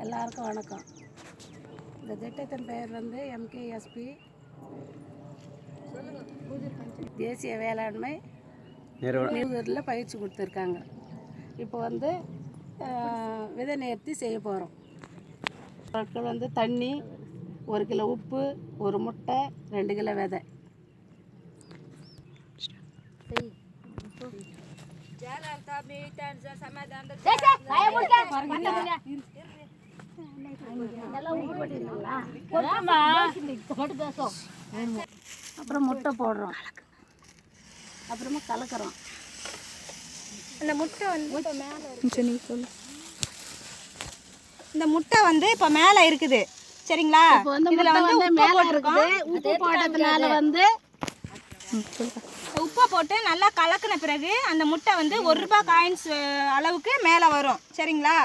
எல்லாருக்கும் வணக்கம். இந்த திட்டத்தின் பெயர் வந்து MKSP தேசிய வேளாண்மை நிறுவனத்தில் பயிற்சி கொடுத்துருக்காங்க. இப்போ வந்து விதை நேர்த்தி செய்ய போகிறோம். பொருட்கள் வந்து தண்ணி, 1 கிலோ உப்பு, 1 முட்டை, 2 கிலோ விதை. அப்புறம் முட்டை போடுறோம், அப்புறமா கலக்கிறோம். இந்த முட்டை வந்து இப்போ மேலே இருக்குது, சரிங்களா? இப்போ வந்து இதில் வந்து மேலே இருக்குது. உப்பு போட்டதுனால வந்து உப்பை போட்டு நல்லா கலக்கின பிறகு அந்த முட்டை வந்து 1 ரூபாய் காயின்ஸ் அளவுக்கு மேலே வரும், சரிங்களா?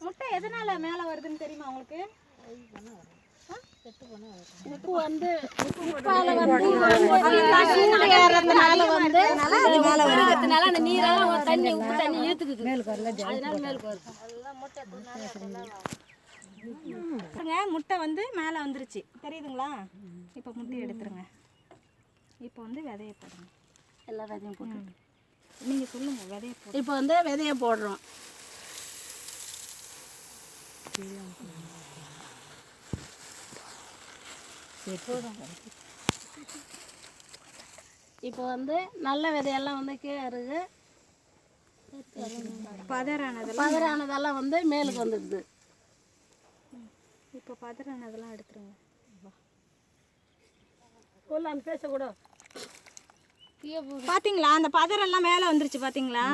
முட்டை எதனால மேலே வருதுன்னு தெரியுமா உங்களுக்கு? உப்பு வந்து உப்பால வந்து சூடு ஏறதுனால வந்து அது மேலே வருது. அந்த நீரெல்லாம் தண்ணி உப்பு தண்ணி இழுத்துக்குது, அதனால மேலுக்கு வருது. முட்டை வந்து மேலே வந்துருச்சு, தெரியுதுங்களா? இப்போ முட்டை எடுத்துருங்க. இப்போ வந்து விதையை போடுங்க. எல்லா விதையும் போட்டு நீங்கள் சொல்லுங்கள் விதையை போடு. இப்போ வந்து விதையை போடுறோம். இப்போ வந்து நல்ல விதையெல்லாம் வந்து கீழே இருக்கு, பதறானதெல்லாம் வந்து மேலுக்கு வந்துடுது. இப்போ பதறானதெல்லாம் எடுத்துருங்க. பேசக்கூட பார்த்தீங்களா? அந்த பதரெல்லாம் மேலே வந்துருச்சு, பார்த்தீங்களா?